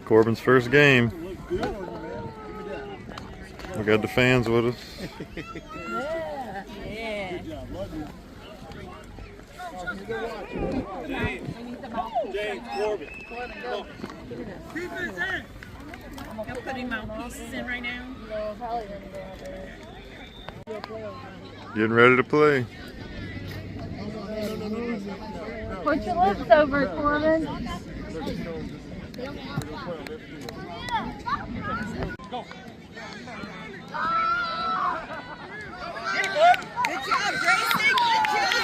Korbin's first game. We got the fans with us. Yeah. James, Korbin. Go. I'm putting mouthpieces in right now. Getting ready to play. Put your lips over, Korbin. Go. Good job, Grayson. Good job.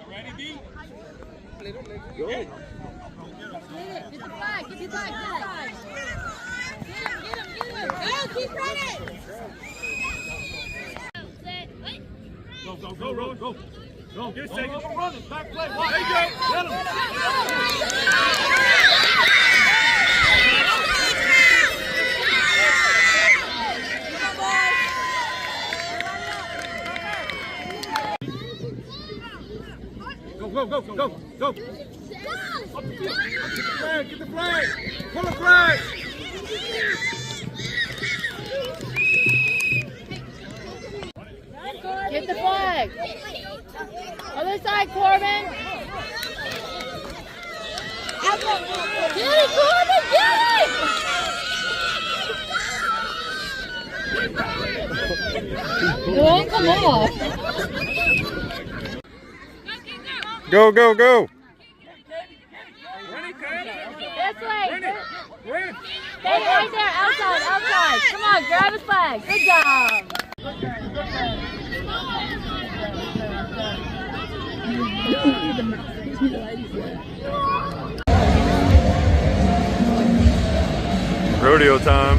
Ready, B? Go. Get the flag. Get the flag. Get him. Go, keep running. Go. Go. Get second. Go run. Back play. There you go. Get him. Go. Up the flag. Get the flag. Pull the flag. Get the flag. Other side, Korbin. Get it, Korbin. Get it. It won't come off. Go. This way. Ready. Stay right there. Outside. Come on, grab his flag. Good job. Rodeo time.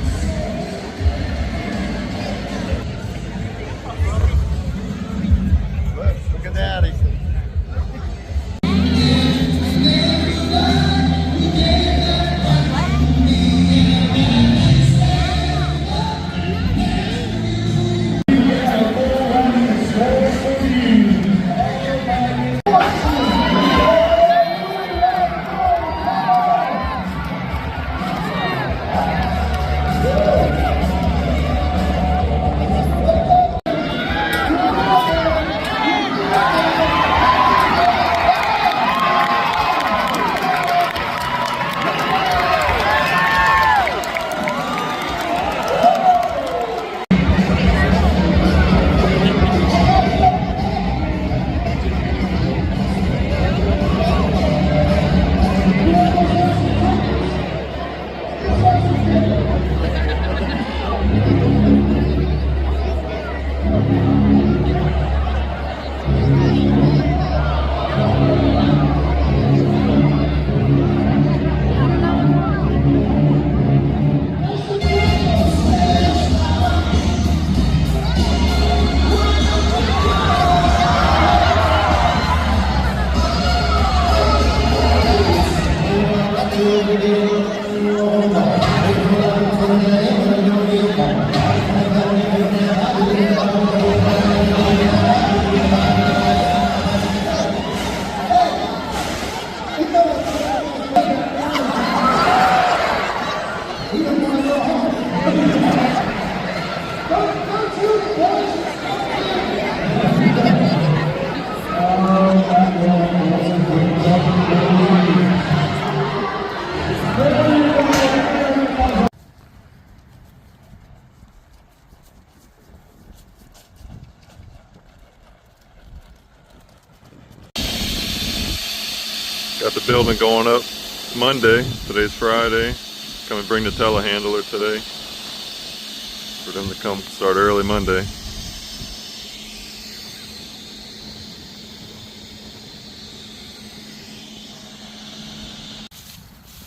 Look at Daddy. Got the building going up Monday. Today's Friday. Come and bring the telehandler today for them to come start early Monday.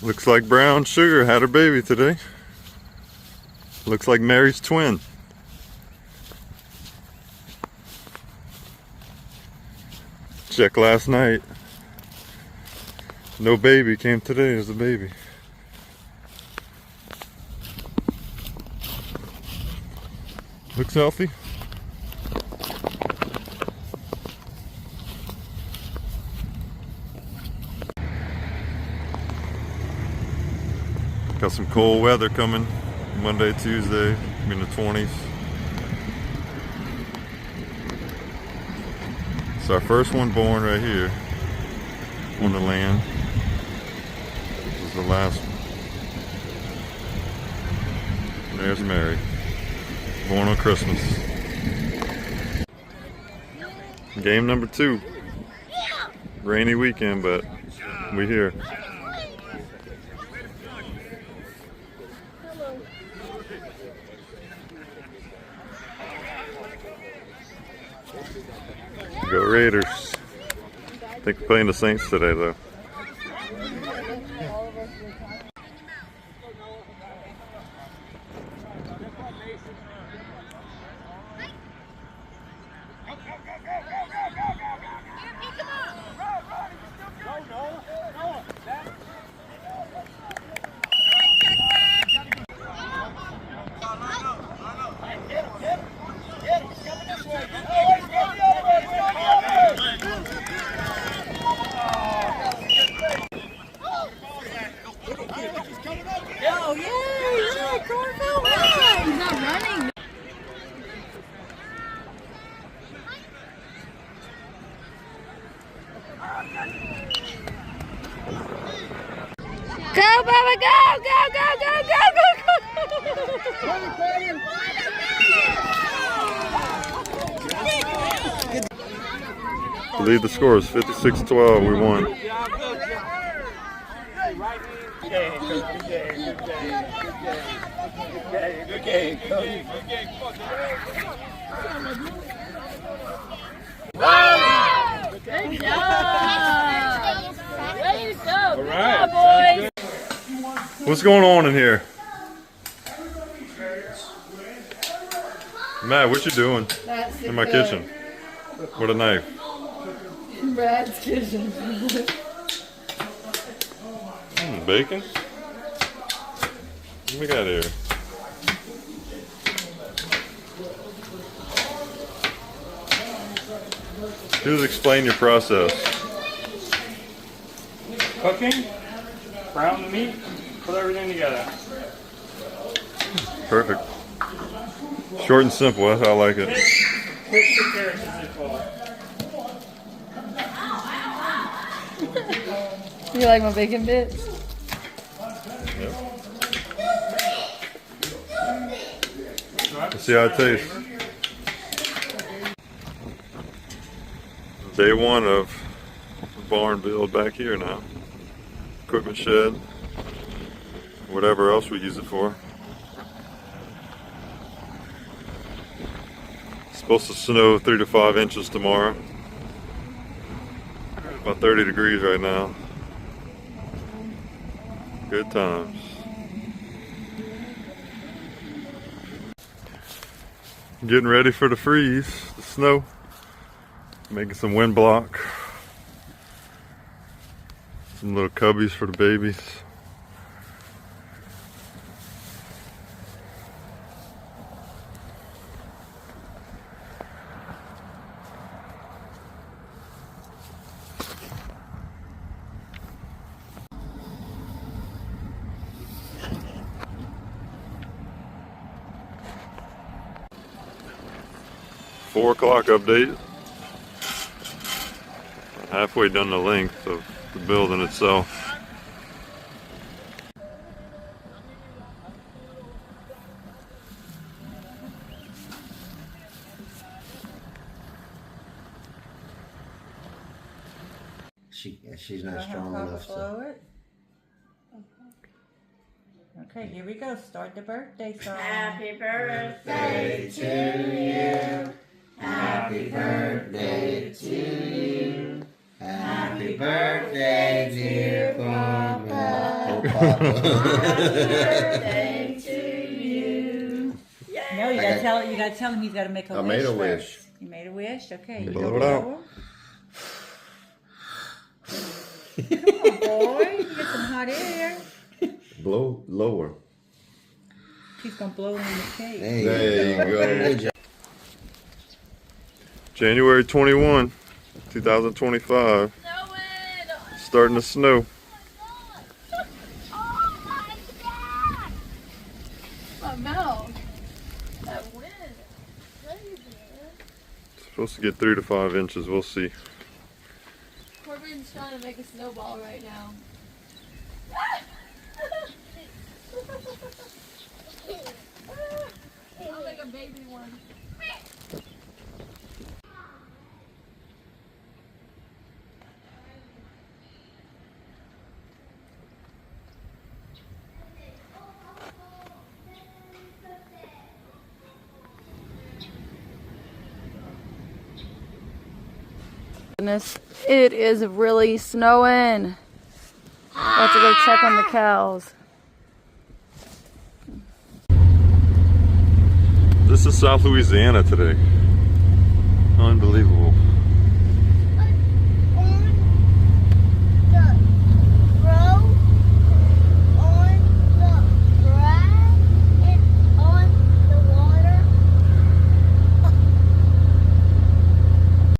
Looks like Brown Sugar had her baby today. Looks like Mary's twin. Check last night. No baby. Came today as a baby. Looks healthy. Got some cold weather coming Monday, Tuesday, in the 20s. It's our first one born right here on the land. This is the last one. There's Mary, born on Christmas. Game number 2. Rainy weekend, but we here. Go Raiders. I think we're playing the Saints today, though. Oh, yeah, Korbin. He's not running. Go, Bubba, go, go, go, go, go, The lead the score is 56-12. We won. Good game. Good job. Way to go. Good right. job, boys. What's going on in here? Matt, what you doing in my kitchen? With a knife. Brad's kitchen. Bacon? What we got here? Just explain your process. Cooking, brown the meat, put everything together. Perfect. Short and simple, that's how I like it. Quick the carrots as they fall. You like my bacon bits? Yep. Let's see how it tastes. Day 1 of the barn build back here now. Equipment shed. Whatever else we use it for. It's supposed to snow 3 to 5 inches tomorrow. About 30 degrees right now. Good times. Getting ready for the freeze, the snow. Making some wind block. Some little cubbies for the babies. Four o'clock update. Halfway down the length of the building itself. She's not strong enough to. Okay, here we go. Start the birthday song. Happy birthday to you. Happy birthday to you. Happy birthday, dear Papa. birthday to you. No, you gotta tell him he's gotta make a wish. I made a first. wish. You made a wish? Okay. You Blow it out. Boy, you get some hot air. Blow lower. He's gonna blow in the cake. There you go. Good job. January 21, 2025. Starting to snow. My mouth. That wind. Crazy. It's supposed to get 3 to 5 inches. We'll see. Korbin's trying to make a snowball right now. I'll make a baby one. Goodness, it is really snowing. About to go check on the cows. This is South Louisiana today. Unbelievable.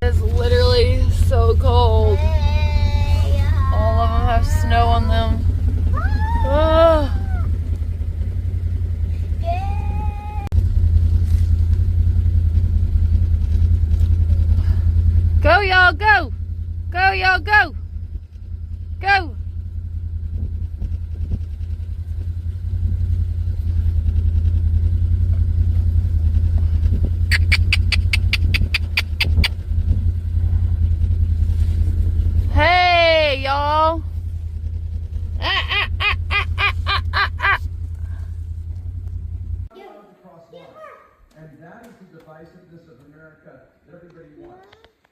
It's literally so cold. All of them have snow on them. Oh. Go, y'all, go! Go, y'all, go! Go! Hey, y'all! And that is the divisiveness of America that everybody wants.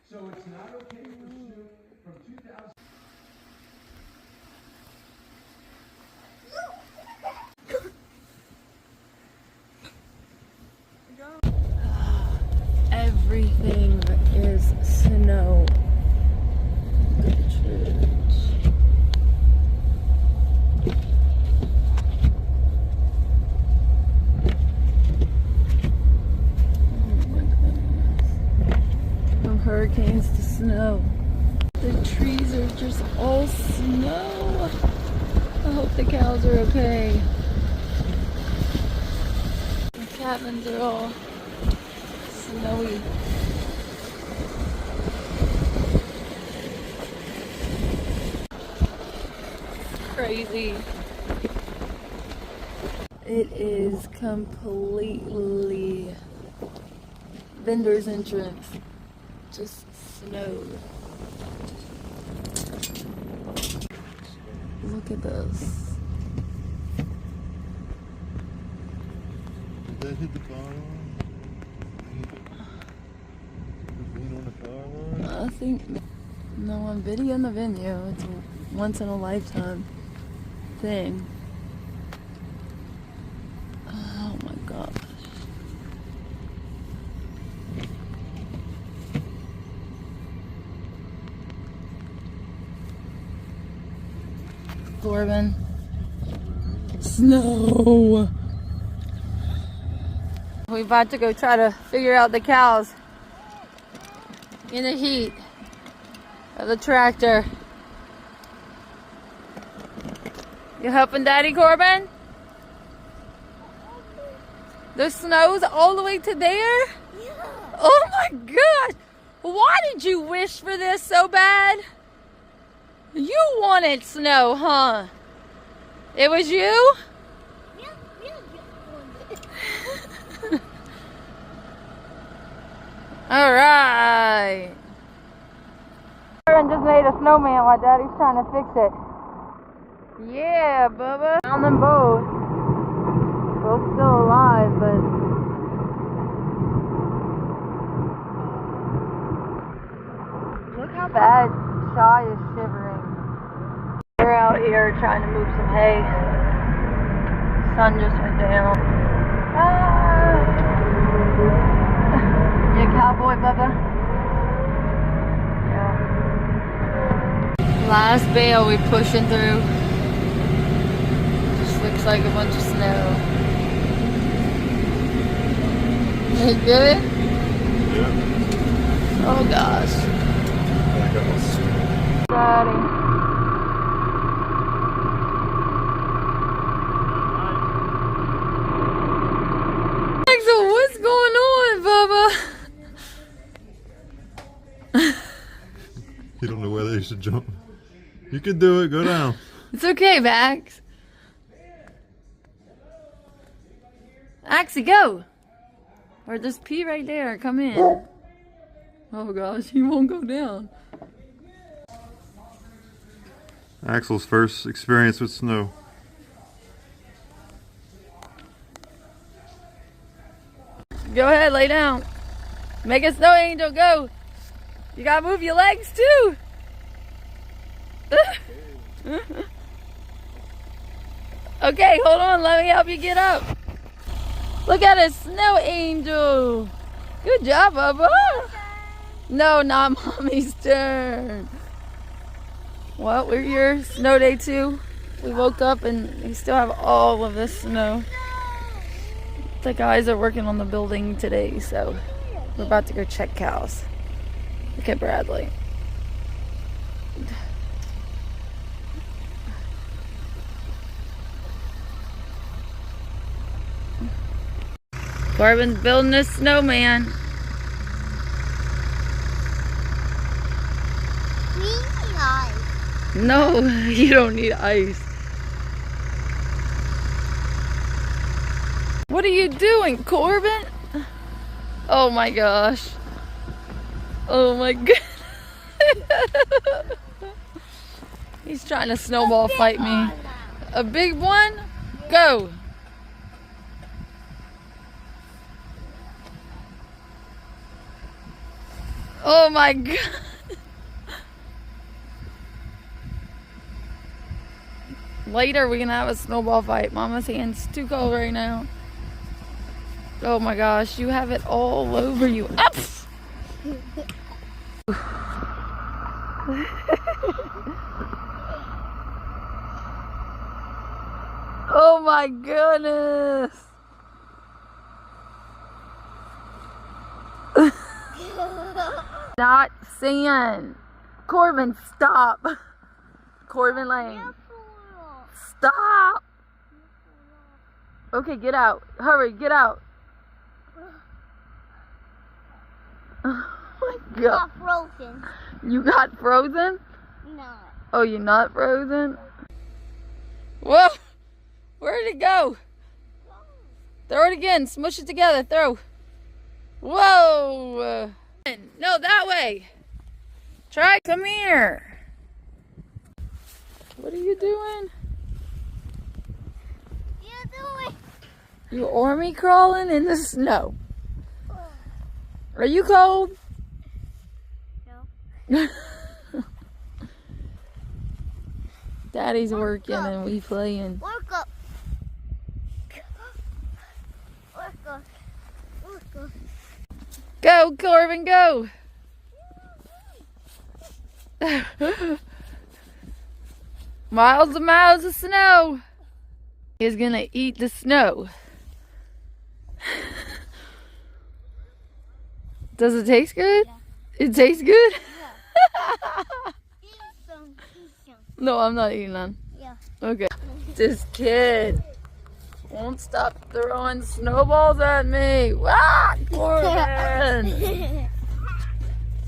So it's not okay for Snoop from 2000. Everything is snow. From hurricanes to snow. The trees are just all snow. I hope the cows are okay. The cabins are all snowy. Crazy. It is completely vendor's entrance. Just snow. Look at this. Did that hit the car line? On the car line? I think no, I'm videoing the venue. It's a once in a lifetime thing. Oh my gosh. Korbin. Snow. We're about to go try to figure out the cows in the heat of the tractor. You helping Daddy, Korbin? The snow's all the way to there? Yeah. Oh my gosh! Why did you wish for this so bad? You wanted snow, huh? It was you? Alright. Aaron just made a snowman while Daddy's trying to fix it. Yeah, Bubba. Found them both. Both still alive, but look how bad Shy is shivering. We're out here trying to move some hay. Sun just went down. You a cowboy, Bubba? Yeah. Last bale we're pushing through. Just looks like a bunch of snow. You get it? Yeah. Oh gosh. Daddy. Axel, what's going on, Bubba? You don't know whether you should jump. You can do it. Go down. It's okay, Max. Axie, go. Or just pee right there. Come in. Oh gosh, he won't go down. Axel's first experience with snow. Go ahead, lay down. Make a snow angel, go. You gotta move your legs too. Okay, hold on, let me help you get up. Look at a snow angel. Good job, Bubba. No, not mommy's turn. Well, we're here, snow day 2. We woke up and we still have all of this snow. The guys are working on the building today, so we're about to go check cows. Look at Bradley. Korbin's building a snowman. We need ice. No, you don't need ice. What are you doing, Korbin? Oh my gosh. Oh my god. He's trying to snowball fight me. A big one? Go. Oh my god. Later we can have a snowball fight. Mama's hand's too cold right now. Oh my gosh, you have it all over you. Up! Oh my goodness. Not sand. Korbin, stop. Korbin Lane. Stop. Okay, get out. Hurry, get out. Oh my god. Got frozen. You got frozen? No. Oh, you're not frozen? Whoa! Where'd it go? Throw it again. Smush it together. Throw. Whoa! No, that way. Try. Come here. What are you doing? You army crawling in the snow. Are you cold? No. Daddy's working and we playing. Work up. Work up. Work up. Go, Korbin, go. Miles and miles of snow. He's gonna eat the snow. Does it taste good? Yeah. It tastes good? Eat some. Eat some. No, I'm not eating none. Yeah. Okay. This kid won't stop throwing snowballs at me. Ah, Korbin!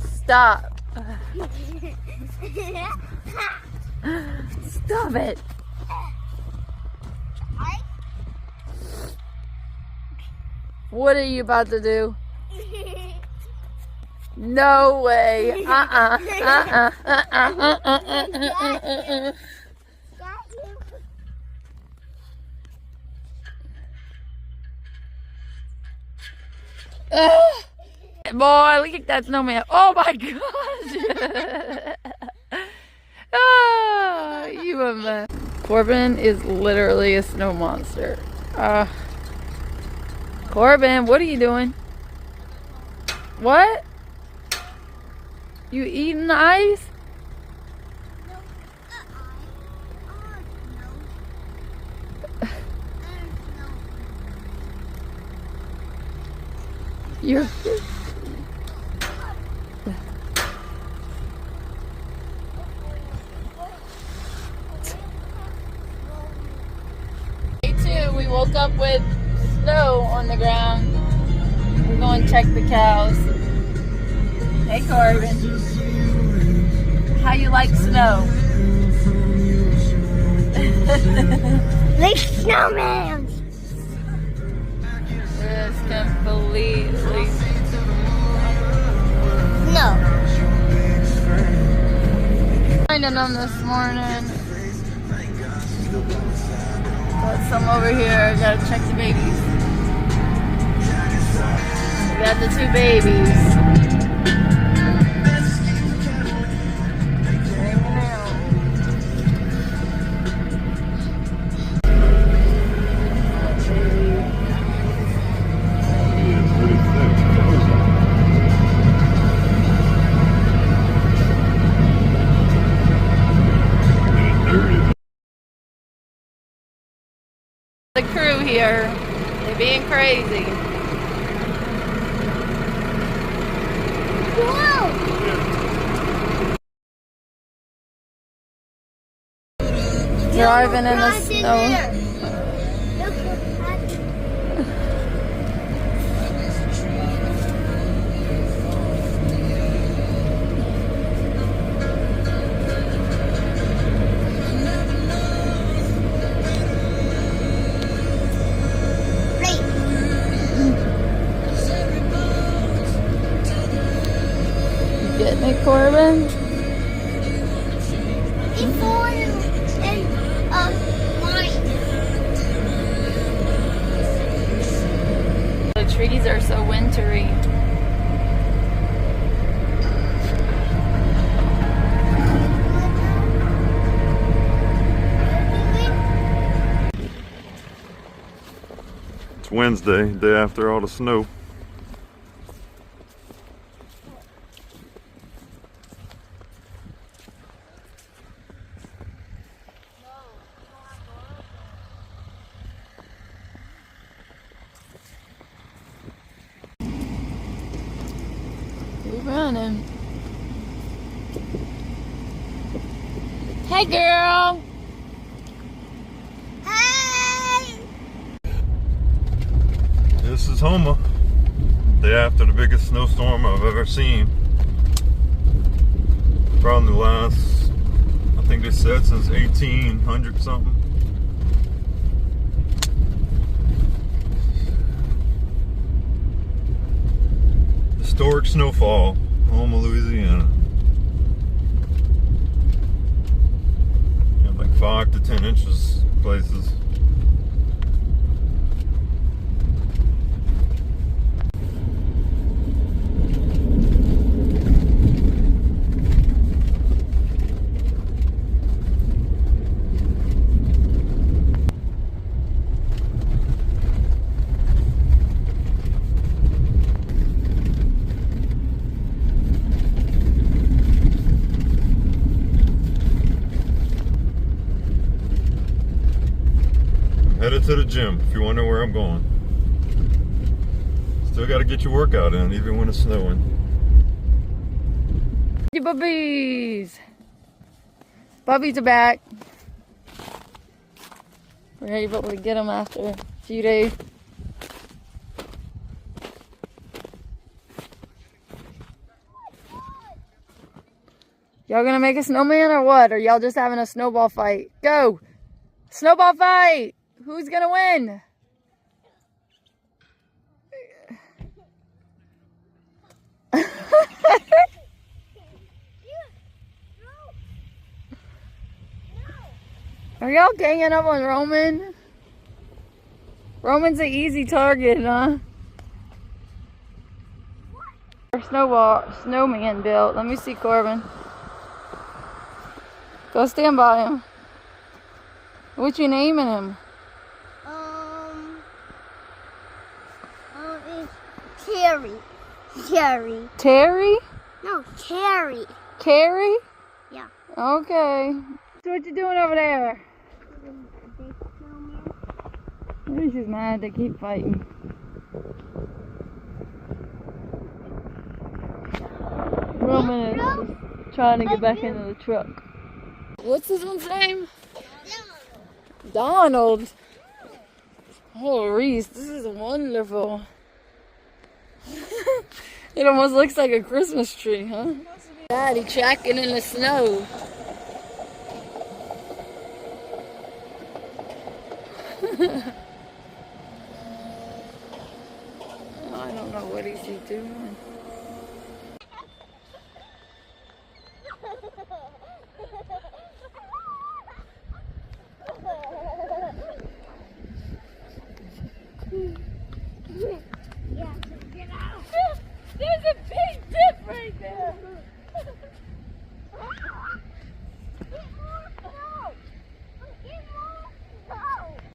Stop. Stop it. What are you about to do? No way. Boy, look at that snowman. Oh my gosh. Oh, you a mess. Korbin is literally a snow monster. Korbin, what are you doing? What? You eating the ice? You're... Day 2, we woke up with snow on the ground. We're going to check the cows. Hey Korbin. How you like snow? Like snowman. It's completely... No. Finding them this morning. Got some over here. Gotta check the babies. We got the 2 babies. The crew here, they're being crazy. Whoa. Driving in the snow. Getting it, Korbin? The trees are so wintry. It's Wednesday, day after all the snow. Keep running. Hey girl! Hey! This is Houma, day after the biggest snowstorm I've ever seen. Probably the last, I think they said since 1800 something. Historic Snowfall, Houma, Louisiana. Like 5 to 10 inches places. Headed to the gym if you wonder where I'm going. Still got to get your workout in even when it's snowing. Hey puppies! Puppies are back. We're able to get them after a few days. Y'all gonna make a snowman or what? Or y'all just having a snowball fight? Go! Snowball fight! Who's gonna win? Are y'all ganging up on Roman? Roman's an easy target, huh? Our snowman built. Let me see Korbin. Go stand by him. What you naming him? It's Terry. Terry. Terry? No, Terry. Carrie? Yeah. Okay. So what you doing over there? Maybe she's mad they keep fighting. Corbin is trying to get back into the truck. What's this one's name? Donald. Oh, Reese, this is wonderful. It almost looks like a Christmas tree, huh? Daddy tracking in the snow. I don't know what is he doing. There's a big dip right there.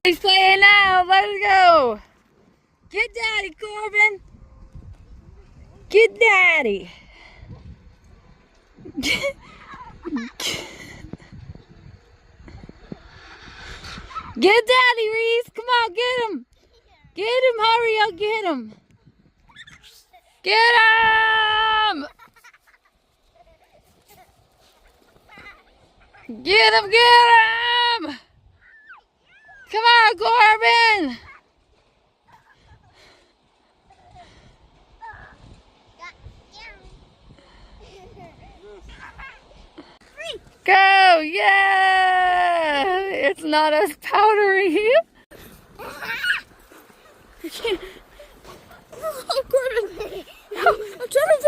He's playing now. Let's go. Get Daddy, Korbin. Get Daddy. Get Daddy, Reese. Come on, get him. Get him. Hurry up, get him. Get him. Get him, get him. Come on, Korbin. Go, yeah! It's not as powdery. Oh, Korbin! I'm trying to